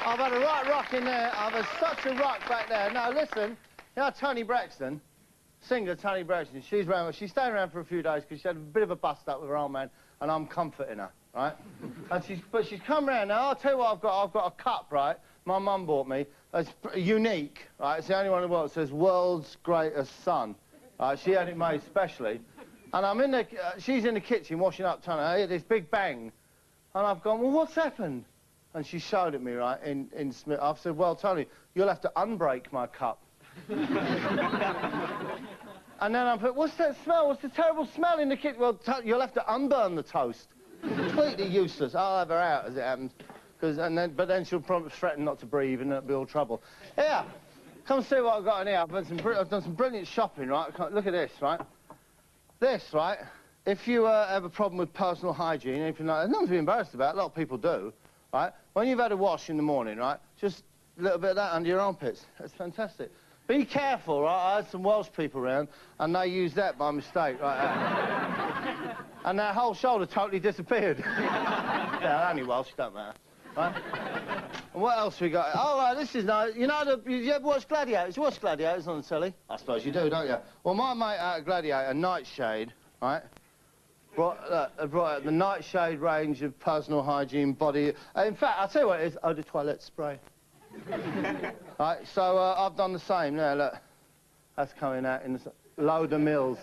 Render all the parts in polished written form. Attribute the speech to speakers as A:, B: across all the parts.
A: I've had a right rock in there. I've had such a rock back there. Now, listen, you know Toni Braxton, singer Toni Braxton, she's staying around for a few days because she had a bit of a bust-up with her old man, and I'm comforting her, right? And she's come round. Now, I'll tell you what I've got. I've got a cup, right? My mum bought me. It's unique, right? It's the only one in the world. It says, world's greatest son. She had it made specially. And I'm in the, she's in the kitchen washing up, Tony. I hear this big bang. And I've gone, well, what's happened? And she showed it me, right, in Smith. I've said, well, Tony, you'll have to unbreak my cup. And then I put, what's that smell? What's the terrible smell in the kitchen? Well, you'll have to unburn the toast. Completely useless. I'll have her out, as it happens. But then she'll probably threaten not to breathe, and it'll be all trouble. Here, come see what I've got in here. I've done some brilliant shopping, right? Look at this, right? This, right? If you have a problem with personal hygiene, anything like that, nothing to be embarrassed about. A lot of people do. Right? When you've had a wash in the morning, right, just a little bit of that under your armpits. That's fantastic. Be careful, right? I had some Welsh people around, and they used that by mistake, right? And their whole shoulder totally disappeared. Yeah, only Welsh, don't matter. Right? And what else we got? Oh, right, this is nice. You know, you ever watch Gladiators? You watch Gladiators on the telly? I suppose you do, don't you? Well, my mate out of Gladiator, Nightshade, right? Brought out the Nightshade range of personal hygiene, body... in fact, I'll tell you what it is, eau de toilette spray. Right, so I've done the same. Now, look, that's coming out in a load of mils.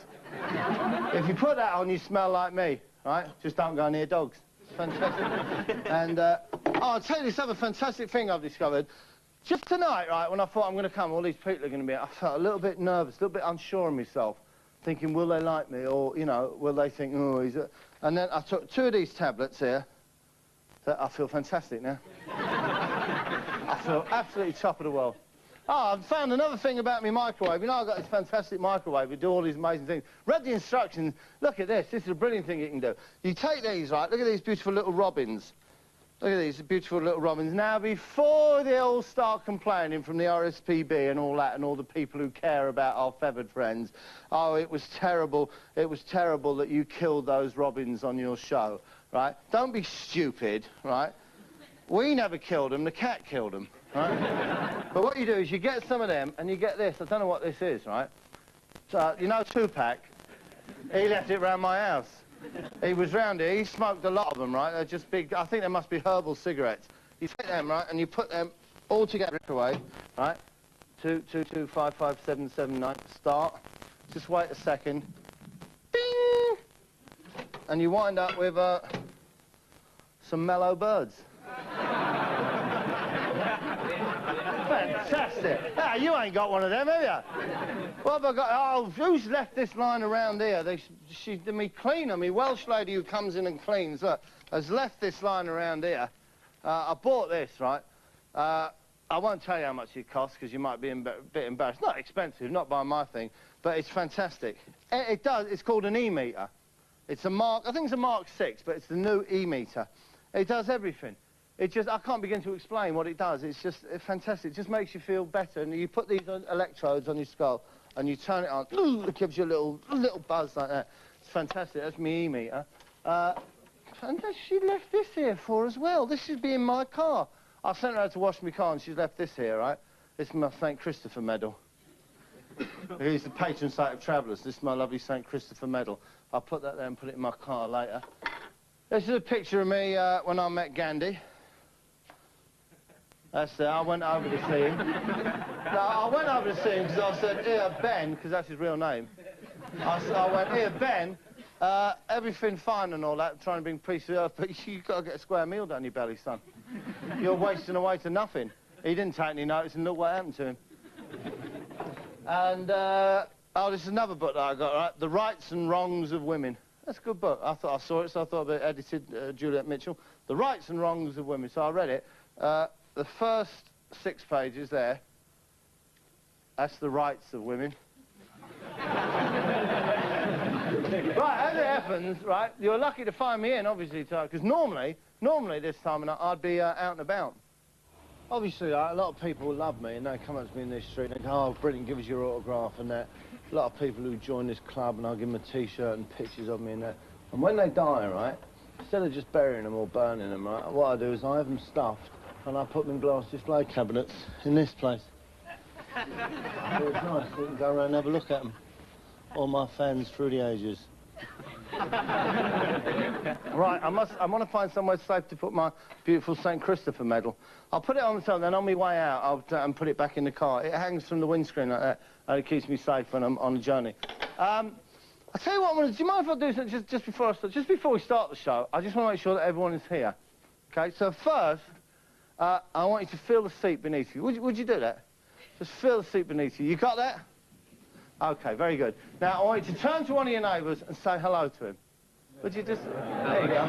A: If you put that on, you smell like me, right? Just don't go near dogs. It's fantastic. And, oh, I'll tell you this other fantastic thing I've discovered. Just tonight, right, when I thought I'm going to come, all these people are going to be... I felt a little bit nervous, a little bit unsure of myself. Thinking, will they like me, or, you know, will they think, oh, he's a... And then I took 2 of these tablets here. I feel fantastic now. I feel absolutely top of the world. Oh, I've found another thing about my microwave. You know, I've got this fantastic microwave. We do all these amazing things. Read the instructions. Look at this. This is a brilliant thing you can do. You take these, right? Look at these beautiful little robins. Look at these beautiful little robins. Now, before they all start complaining from the RSPB and all that, and all the people who care about our feathered friends, oh, it was terrible that you killed those robins on your show, right? Don't be stupid, right? We never killed them, the cat killed them, right? But what you do is you get some of them, and you get this. I don't know what this is, right? So, you know Tupac? He left it round my house. He was round here, he smoked a lot of them, right? They're just big, I think they must be herbal cigarettes. You take them, right, and you put them all together away, right? 2, 2, 2, 5, 5, 7, 7, 9, start. Just wait a second. Ding! And you wind up with some mellow birds. Fantastic. Ah, you ain't got one of them, have you? What have I got? Oh, who's left this line around here? Me cleaner, me Welsh lady who comes in and cleans, look, has left this line around here. I bought this, right? I won't tell you how much it costs because you might be a bit embarrassed. Not expensive, not by my thing, but it's fantastic. It's called an E-meter. It's a Mark, I think it's a Mark 6, but it's the new E-meter. It does everything. I can't begin to explain what it does. It's just fantastic. It just makes you feel better. And you put these electrodes on your skull and you turn it on. It gives you a little buzz like that. It's fantastic. That's my E-meter. And she left this here for as well. This should be in my car. I sent her out to wash my car and she's left this here, right? This is my St. Christopher medal. He's the patron saint of travellers. This is my lovely St. Christopher medal. I'll put that there and put it in my car later. This is a picture of me when I met Gandhi. That's it. I went over to see him. No, I went over to see him because I said, here, Ben, because that's his real name. I went, here, Ben, everything fine and all that, trying to bring peace to the earth, but you've got to get a square meal down your belly, son. You're wasting away to nothing. He didn't take any notice, and look what happened to him. And, oh, this is another book that I got, right? The Rights and Wrongs of Women. That's a good book. I thought I saw it, so I thought I'd edited Juliet Mitchell. The Rights and Wrongs of Women. So I read it. The first 6 pages there, that's the rights of women. Right, as it happens, right, you're lucky to find me in, obviously, because normally this time of night, I'd be out and about. Obviously, a lot of people love me, and they come up to me in this street and they go, oh, brilliant, give us your autograph and that. A lot of people who join this club, and I'll give them a T-shirt and pictures of me and that. And when they die, right, instead of just burying them or burning them, right, what I do is I have them stuffed, and I put them in glass display cabinets in this place. So it's nice, you can go around and have a look at them. All my fans through the ages. Right, I want to find somewhere safe to put my beautiful St. Christopher medal. I'll put it on the top, then on my way out, I'll put it back in the car. It hangs from the windscreen like that, and it keeps me safe when I'm on a journey. I'll tell you what, do you mind if I do something just before we start the show? I just want to make sure that everyone is here. Okay, so first, I want you to feel the seat beneath you. Would you do that? Just feel the seat beneath you. You got that? Okay, very good. Now, I want you to turn to one of your neighbours and say hello to him. Would you just... There you go.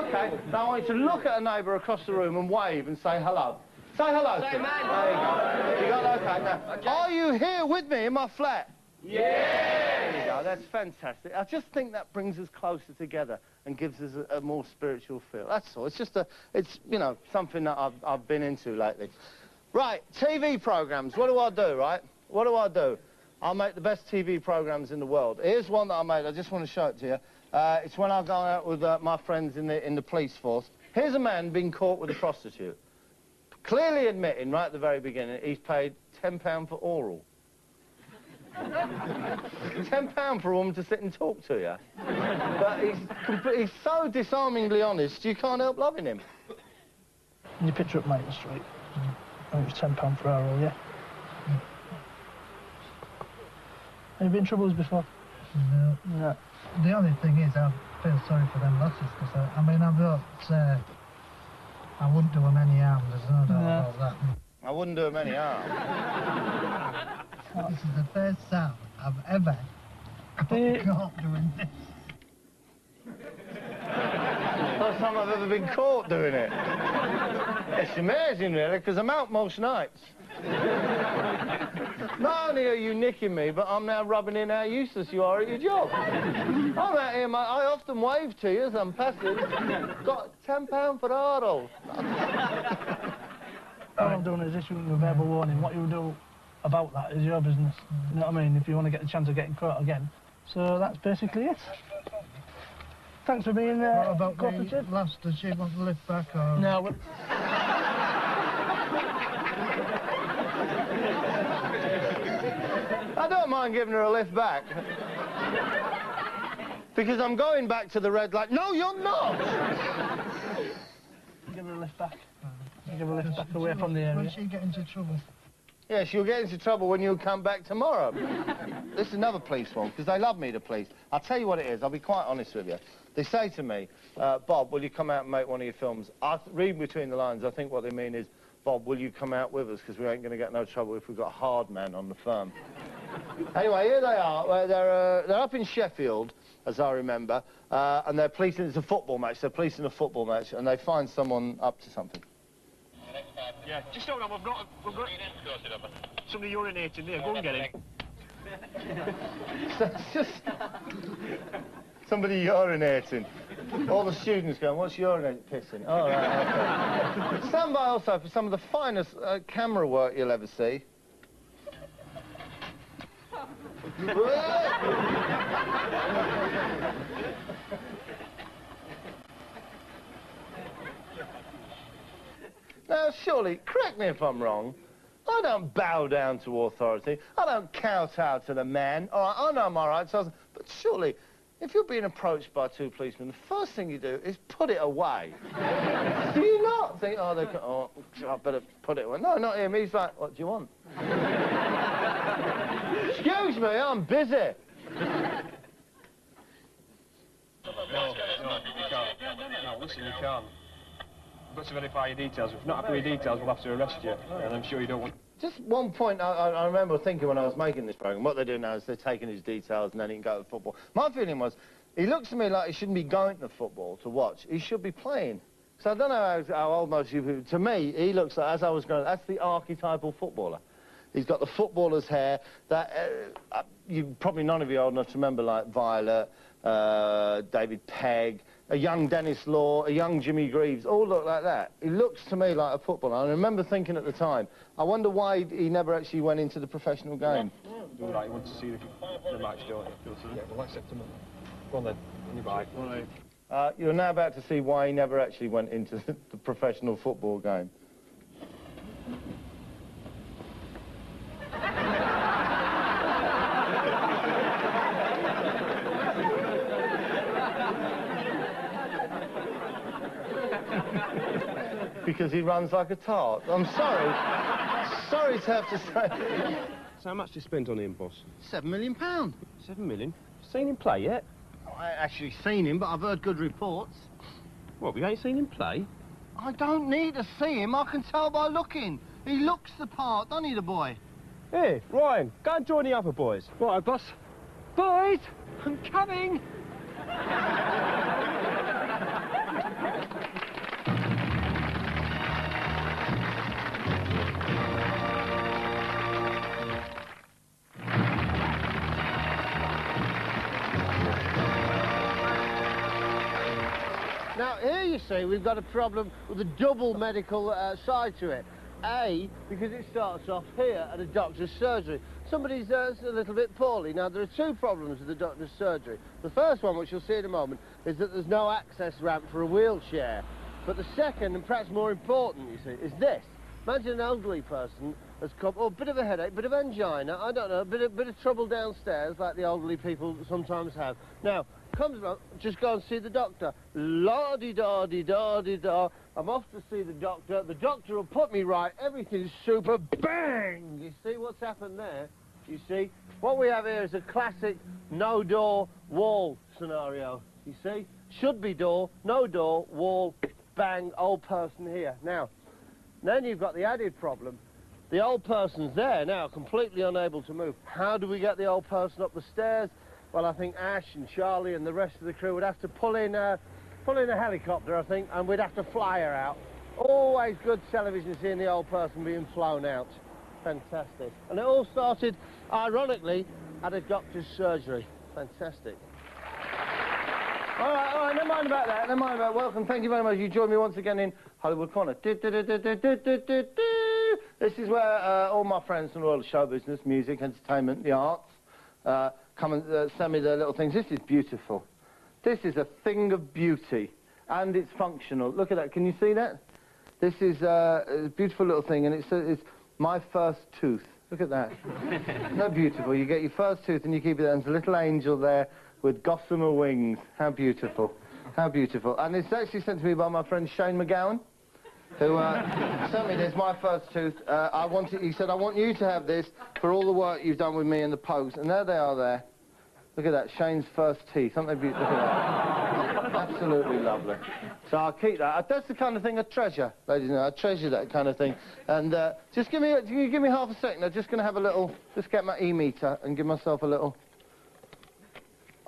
A: Okay, now I want you to look at a neighbour across the room and wave and say hello. Say hello to him. There you go. You got that? Okay, now, okay. Are you here with me in my flat? Yeah! There you go, that's fantastic. I just think that brings us closer together and gives us a more spiritual feel. That's all. It's just it's, you know, something that I've been into lately. Right, TV programmes. What do I do, right? What do I do? I'll make the best TV programmes in the world. Here's one that I made. I just want to show it to you. It's when I go out with my friends in the police force. Here's a man being caught with a prostitute. Clearly admitting, right at the very beginning, he's paid £10 for oral. £10 for a woman to sit and talk to you. But he's so disarmingly honest, you can't help loving him.
B: You picture up Main Street. And it was £10 per hour, yeah? Have you been in troubles before?
C: No.
B: No.
C: The only thing is, I feel sorry for them losses, because, I mean, I wouldn't do them any harm, there's no doubt about that.
A: I wouldn't do him any harm.
C: This is the first time I've ever got caught doing this.
A: First time I've ever been caught doing it. It's amazing, really, because I'm out most nights. Not only are you nicking me, but I'm now rubbing in how useless you are at your job. I'm out here, mate. I often wave to you as I'm passing. Got £10 for oral.
B: All I'm doing is issuing a verbal warning. What you do about that is your business. You know what I mean? If you want to get the chance of getting caught again. So that's basically it. Thanks for being
C: What about
B: cooperative.
C: the last? Does she want to lift back, or...?
B: No,
A: I don't mind giving her a lift back. Because I'm going back to the red light. No, you're not!
B: Give her a lift back. Give her a lift back away from the area.
C: Will she get into trouble?
A: Yeah, she'll get into trouble when you come back tomorrow. This is another police one, because they love me, the police. I'll tell you what it is, I'll be quite honest with you. They say to me, Bob, will you come out and make one of your films? I read between the lines, I think what they mean is, Bob, will you come out with us, because we ain't going to get no trouble if we've got a hard man on the firm. Anyway, here they are. They're up in Sheffield, as I remember, and they're policing, it's a football match, they're policing a football match, and they find someone up to something.
D: Yeah, just hold on, we've got somebody urinating there, go and get him.
A: So it's just somebody urinating. All the students going, what's urinating? Pissing. Oh, right, okay. Stand by also for some of the finest camera work you'll ever see. Now, surely, correct me if I'm wrong, I don't bow down to authority. I don't kowtow to the man. All right, I know my rights, but surely, if you're being approached by two policemen, the first thing you do is put it away. Do you not think, oh, I better put it away? No, not him. He's like, what do you want? Excuse me, I'm busy.
D: No, you can't. No, listen, you can't. We've got to verify your details. If you're not happy with your details, we'll have to arrest you. And I'm sure you don't want...
A: Just one point I remember thinking when I was making this programme, what they do now is they're taking his details and then he can go to football. My feeling was, he looks to me like he shouldn't be going to football to watch. He should be playing. So I don't know how old most of you... To me, he looks like, as I was growing, that's the archetypal footballer. He's got the footballer's hair. That you probably none of you are old enough to remember, like Violet, David Pegg, a young Dennis Law, a young Jimmy Greaves, all look like that. He looks to me like a footballer. I remember thinking at the time, I wonder why he never actually went into the professional game.
D: Do that, you want to see the match, don't you? Yeah, well, that's September. Go on then, on your bike.
A: You're now about to see why he never actually went into the professional football game. Because he runs like a tart. I'm sorry. Sorry to have to say.
E: So how much did you spend on him, boss?
A: £7 million.
E: 7 million? Seen him play yet?
A: I ain't actually seen him, but I've heard good reports.
E: What, we ain't seen him play?
A: I don't need to see him. I can tell by looking. He looks the part, doesn't he, the boy?
E: Hey, Ryan, go and join the other boys.
C: Right, boss. Boys, I'm coming.
F: Now, here you see, we've got a problem with a double medical side to it. A, because it starts off here at a doctor's surgery. Somebody's a little bit poorly. Now, there are two problems with the doctor's surgery. The first one, which you'll see in a moment, is that there's no access ramp for a wheelchair. But the second, and perhaps more important, you see, is this. Imagine an elderly person has come, oh, a bit of a headache, bit of angina, I don't know, a bit of trouble downstairs, like the elderly people sometimes have. Now, comes along, just go and see the doctor. La-di-da-di-da-di-da. I'm off to see the doctor. The doctor will put me right. Everything's super. Bang! You see what's happened there? You see? What we have here is a classic no-door wall scenario. You see? Should be door, no door, wall, bang, old person here. Now, then you've got the added problem. The old person's there now, completely unable to move. How do we get the old person up the stairs? Well, I think Ash and Charlie and the rest of the crew would have to pull in a helicopter, I think, and we'd have to fly her out. Always good television seeing the old person being flown out. Fantastic. And it all started, ironically, at a doctor's surgery. Fantastic. All right, never mind about that, never mind about welcome. Thank you very much. You join me once again in Hollywood Corner. This is where all my friends from the world of show business, music, entertainment, the arts, come and send me their little things. This is beautiful. This is a thing of beauty, and it's functional. Look at that. Can you see that? This is a beautiful little thing, and it's my first tooth. Look at that. No beautiful. You get your first tooth, and you keep it there. There's a little angel there with gossamer wings. How beautiful. How beautiful. And it's actually sent to me by my friend Shane McGowan, who sent me this, my first tooth. He said, I want you to have this for all the work you've done with me and the Pogues. And there they are there. Look at that, Shane's first teeth. Aren't they beautiful? Look at that. Absolutely lovely. So I'll keep that. That's the kind of thing I treasure, ladies and gentlemen. I treasure that kind of thing. And just give me half a second. I'm just going to have a little, just get my E-meter and give myself a little.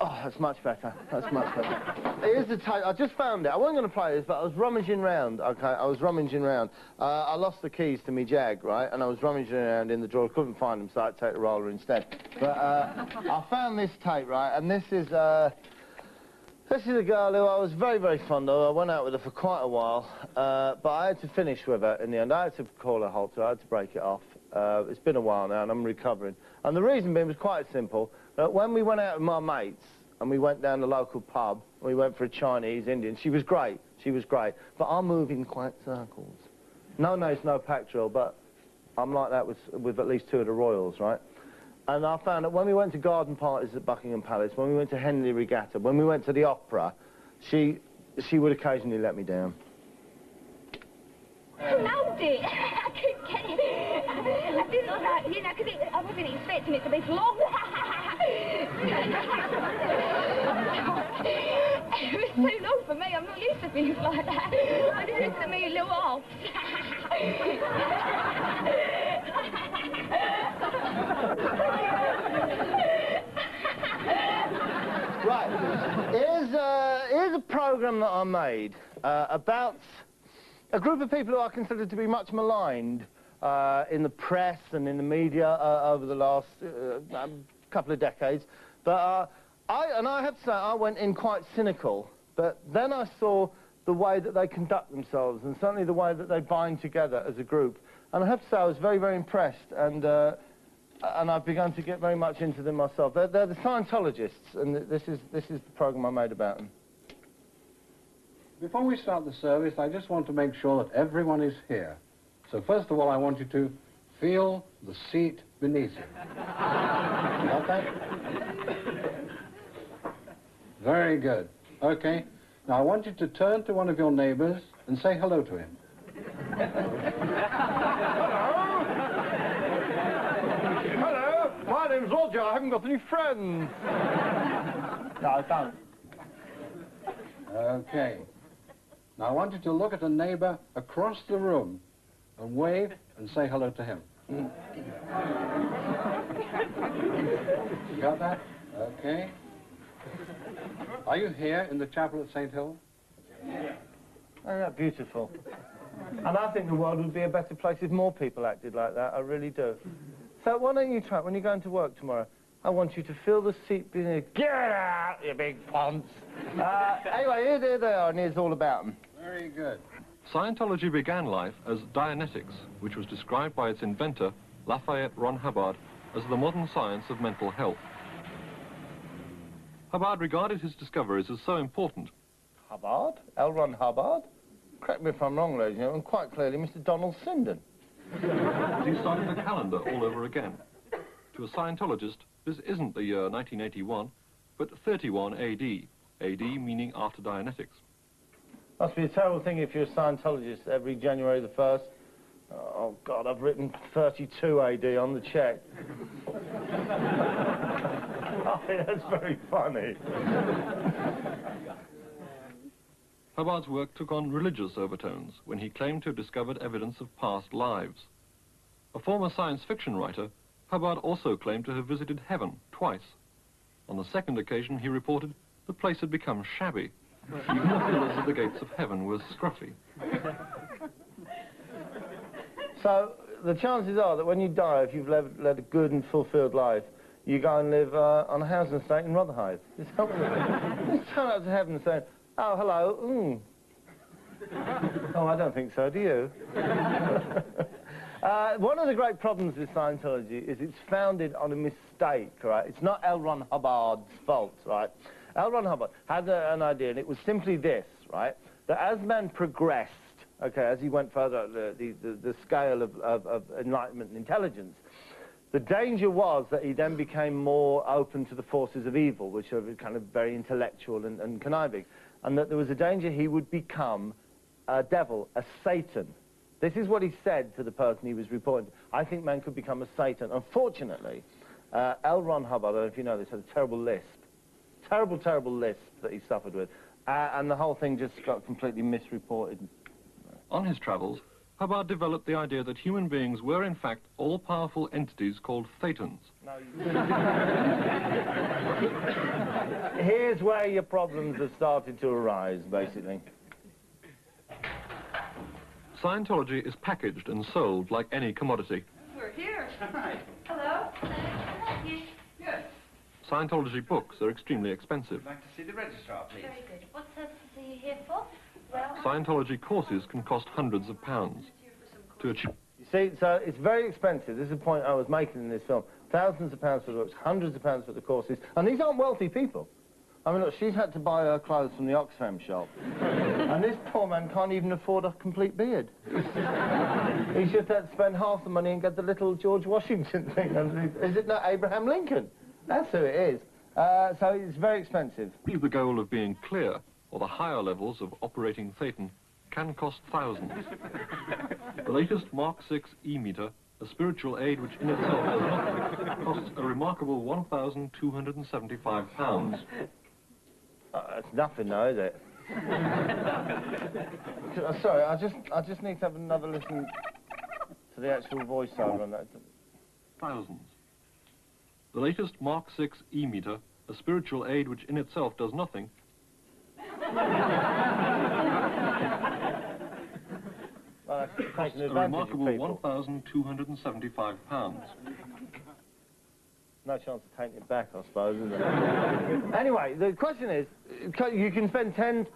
F: Oh, that's much better. That's much better. Here's the tape. I just found it. I wasn't going to play this, but I was rummaging round, okay? I was rummaging round. I lost the keys to me Jag, right? And I was rummaging around in the drawer. Couldn't find them, so I had to take the roller instead. But I found this tape, right? And this is a girl who I was very, very fond of. I went out with her for quite a while, but I had to finish with her in the end. I had to call her halter. I had to break it off. It's been a while now, and I'm recovering. And the reason being was quite simple. When we went out with my mates, and we went down the local pub, and we went for a Chinese Indian, she was great. She was great. But I move in quite circles. No nose, no pack drill, but I'm like that with at least two of the royals, right? And I found that when we went to garden parties at Buckingham Palace, when we went to Henley Regatta, when we went to the opera, she would occasionally let me down.
G: I loved it. I couldn't get it. I didn't know, you know, because I wasn't expecting it to be long. It was too long for me. I'm not used to things like that. I just looked at me a little off.
A: Right. Here's a programme that I made about a group of people who I consider to be much maligned
F: in the press and in the media over the last couple of decades. But I have to say, I went in quite cynical, but then I saw the way that they conduct themselves, and certainly the way that they bind together as a group. And I have to say, I was very, very impressed, and I've begun to get very much into them myself. They're the Scientologists, and this is the program I made about them.
H: Before we start the service, I just want to make sure that everyone is here. So first of all, I want you to feel the seat beneath you. You got that? Very good. Okay. Now I want you to turn to one of your neighbors and say hello to him.
F: Hello, my name's Roger. I haven't got any friends. No, I don't.
H: Okay. Now I want you to look at a neighbor across the room and wave and say hello to him. You got that? Okay. Are you here in the chapel at St. Hill?
F: Oh, that's beautiful. And I think the world would be a better place if more people acted like that. I really do. So why don't you try, when you're going to work tomorrow, I want you to feel the seat beneath. Get out, you big ponce. Anyway, here they are, and here's all about them.
H: Very good.
I: Scientology began life as Dianetics, which was described by its inventor, Lafayette Ron Hubbard, as the modern science of mental health. Hubbard regarded his discoveries as so important.
F: Hubbard? L. Ron Hubbard? Correct me if I'm wrong, ladies and gentlemen, quite clearly Mr. Donald Sinden.
I: He started the calendar all over again. To a Scientologist, this isn't the year 1981, but 31 AD, AD meaning after Dianetics.
F: Must be a terrible thing if you're a Scientologist every January the 1st. Oh, God, I've written 32 AD on the check. I think that's very funny.
I: Hubbard's work took on religious overtones when he claimed to have discovered evidence of past lives. A former science fiction writer, Hubbard also claimed to have visited heaven twice. On the second occasion, he reported the place had become shabby. Even the pillars of the gates of heaven were scruffy.
F: So, the chances are that when you die, if you've led a good and fulfilled life, you go and live on a housing estate in Rotherhithe. Just turn up to heaven and say, oh, hello, Oh, I don't think so, do you? One of the great problems with Scientology is it's founded on a mistake, right? It's not L. Ron Hubbard's fault, right? L. Ron Hubbard had an idea, and it was simply this, right? That as man progressed, okay, as he went further up the scale of enlightenment and intelligence, the danger was that he then became more open to the forces of evil, which are kind of very intellectual and conniving, and that there was a danger he would become a devil, a Satan. This is what he said to the person he was reporting. I think man could become a Satan. Unfortunately, L. Ron Hubbard, I don't know if you know this, had a terrible lisp. Terrible, terrible lisp that he suffered with. And the whole thing just got completely misreported.
I: On his travels, Hubbard developed the idea that human beings were in fact all-powerful entities called Thetans.
F: No, here's where your problems have started to arise, basically.
I: Scientology is packaged and sold like any commodity.
J: We're here. Hi. Hello. Yes.
I: Scientology books are extremely expensive.
K: I'd like to see the registrar, please.
G: Very good. What services are you here for? Well,
I: Scientology courses can cost hundreds of pounds. To achieve...
F: You see, so it's very expensive. This is the point I was making in this film. Thousands of pounds for the books, hundreds of pounds for the courses. And these aren't wealthy people. I mean, look, she's had to buy her clothes from the Oxfam shop. And this poor man can't even afford a complete beard. He's just had to spend half the money and get the little George Washington thing. Is it not Abraham Lincoln? That's who it is. So it's very expensive.
I: The goal of being clear, or the higher levels of operating Thetan, can cost thousands. The latest Mark 6 e-meter, a spiritual aid which in itself does nothing, costs a remarkable £1,275.
F: It's nothing though, is it? Sorry, I just need to have another listen to the actual voiceover on that.
I: Thousands. The latest Mark 6 e-meter, a spiritual aid which in itself does nothing,
F: Well,
A: taking
I: A
A: advantage
I: remarkable
A: of people.
I: £1,275.
A: No chance of taking it back, I suppose, is there? Anyway, the question is, you can spend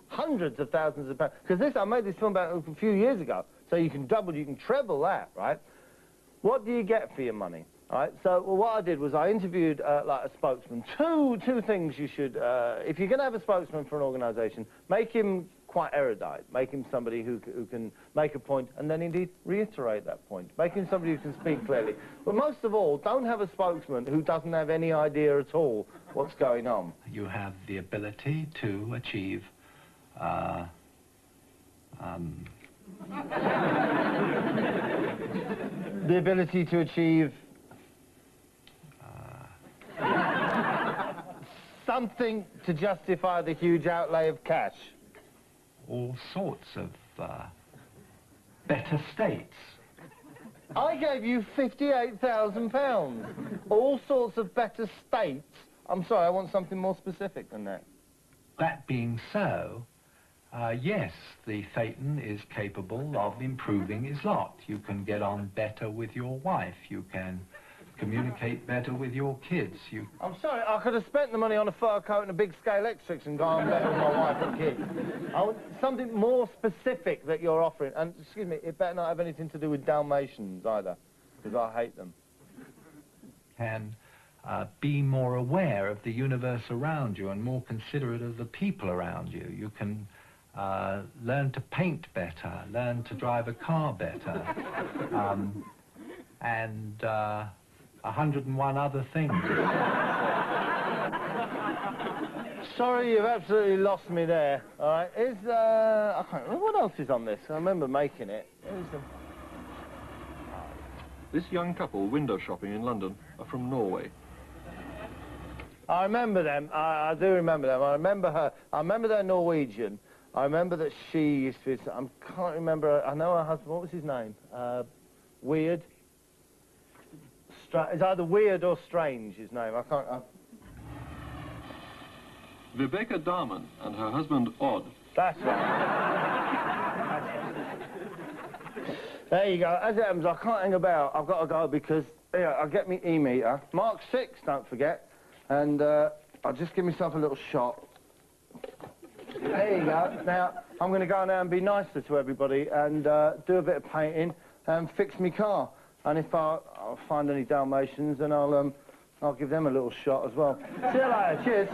A: hundreds of thousands of pounds, because this, I made this film about a few years ago, so you can double, you can treble that, right? What do you get for your money, right? So what I did was I interviewed, like, a spokesman. Two things you should, if you're going to have a spokesman for an organisation, make him quite erudite, make him somebody who can make a point and then indeed reiterate that point. Make him somebody who can speak clearly. But most of all, don't have a spokesman who doesn't have any idea at all what's going on.
K: You have the ability to achieve
A: the ability to achieve something to justify the huge outlay of cash.
K: all sorts of better states.
A: I gave you £58,000. All sorts of better states. I'm sorry, I want something more specific than that.
K: That being so, yes, the Phaeton is capable of improving his lot. You can get on better with your wife. You can communicate better with your kids.
A: I'm sorry, I could have spent the money on a fur coat and a big scale electrics and gone better with my wife and kids. I want something more specific that you're offering. And, excuse me, it better not have anything to do with Dalmatians either, because I hate them.
K: Can be more aware of the universe around you and more considerate of the people around you. You can learn to paint better, learn to drive a car better, and 101 other things.
A: Sorry, you've absolutely lost me there. All right, I can't remember what else is on this. I remember making it.
I: This young couple window shopping in London are from Norway.
A: I remember them. I do remember them. I remember her. I remember they're Norwegian. I remember that she used to be... I can't remember... I know her husband. What was his name? Weird. It's either Weird or Strange, his name. I can't...
I: Vibeke Darman and her husband Odd.
A: That's right. There you go. As it happens, I can't hang about. I've got to go because... Yeah, I'll get me E-meter. Mark 6, don't forget. And I'll just give myself a little shot. There you go. Now, I'm going to go now and be nicer to everybody and do a bit of painting and fix my car. And if I'll find any Dalmatians, then I'll give them a little shot as well. See you later. Cheers.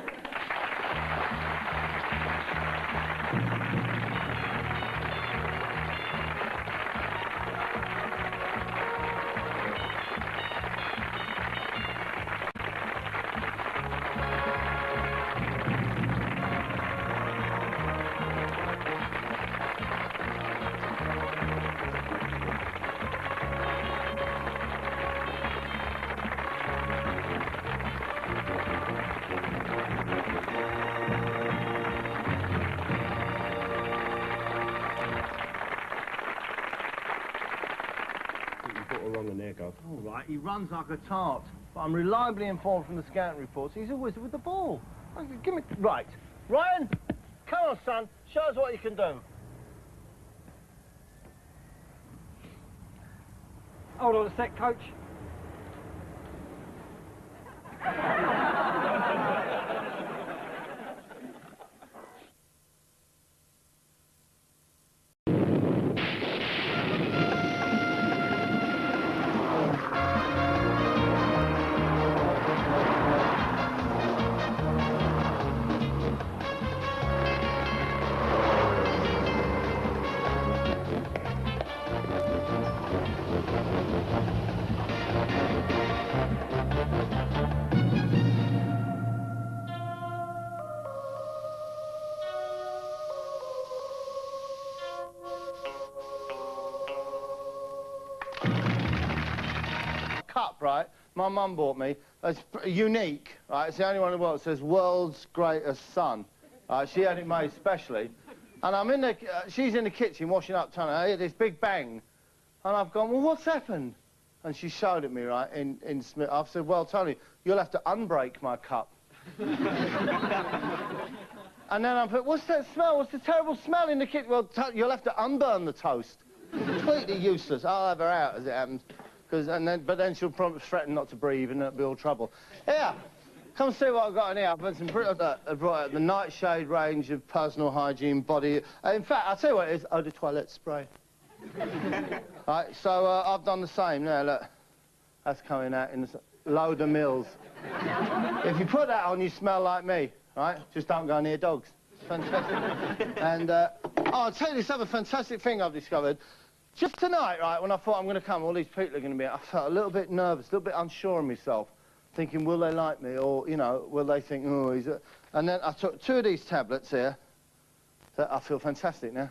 A: All right, he runs like a tart, but I'm reliably informed from the scouting reports he's a wizard with the ball. Give me... Right. Ryan, come on, son. Show us what you can do.
L: Hold on a sec, coach.
A: Cup, right? My mum bought me. It's unique, right? It's the only one in the world that says "World's Greatest Son." She had it made specially, and I'm in the. She's in the kitchen washing up, trying to hear this big bang, and I've gone, "Well, what's happened?" And she showed it me, right? In Smith. I've said, "Well, Tony, you'll have to unbreak my cup." And then I put, "What's that smell? What's the terrible smell in the kitchen?" "Well, you'll have to unburn the toast." Completely useless. I'll have her out as it happens. But then she'll probably threaten not to breathe and it'll be all trouble. Here, come see what I've got in here. I've brought out the nightshade range of personal hygiene, body... in fact, I'll tell you what it is, eau de toilette spray. Right, so I've done the same. Now, look. That's coming out in a load of mils. If you put that on, you smell like me, right? Just don't go near dogs. Fantastic. And, I'll tell you this other fantastic thing I've discovered. Just tonight, right, when I thought I'm going to come, all these people are going to be, I felt a little bit nervous, a little bit unsure of myself, thinking, will they like me, or, you know, will they think, oh, he's a... And then I took 2 of these tablets here, so I feel fantastic now.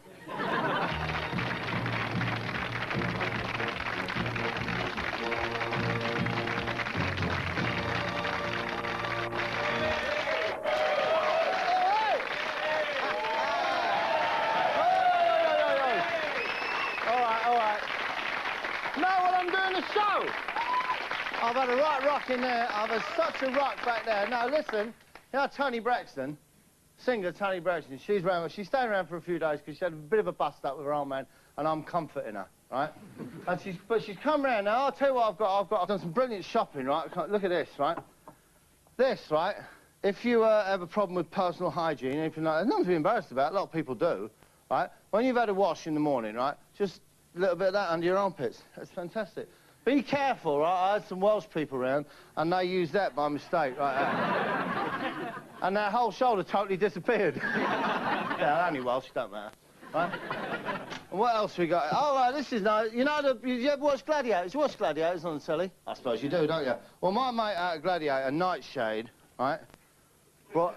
A: I've had a right rock in there. I've had such a rock back there. Now, listen, you know Tony Braxton, singer Tony Braxton, she's staying around for a few days because she had a bit of a bust-up with her old man, and I'm comforting her, right? And she's come round now. I'll tell you what I've done some brilliant shopping, right? Look at this, right? This, right? If you have a problem with personal hygiene, anything like that, there's nothing to be embarrassed about. A lot of people do, right? When you've had a wash in the morning, right? Just a little bit of that under your armpits. That's fantastic. Be careful, right? I had some Welsh people around, and they used that by mistake, right? And their whole shoulder totally disappeared. Yeah, only Welsh, don't matter, right? And what else we got? Oh, right, this is nice. You know, you ever watch Gladiators? You watch Gladiators on the telly? I suppose you do, don't you? Well, my mate out of Gladiator, Nightshade, right? Brought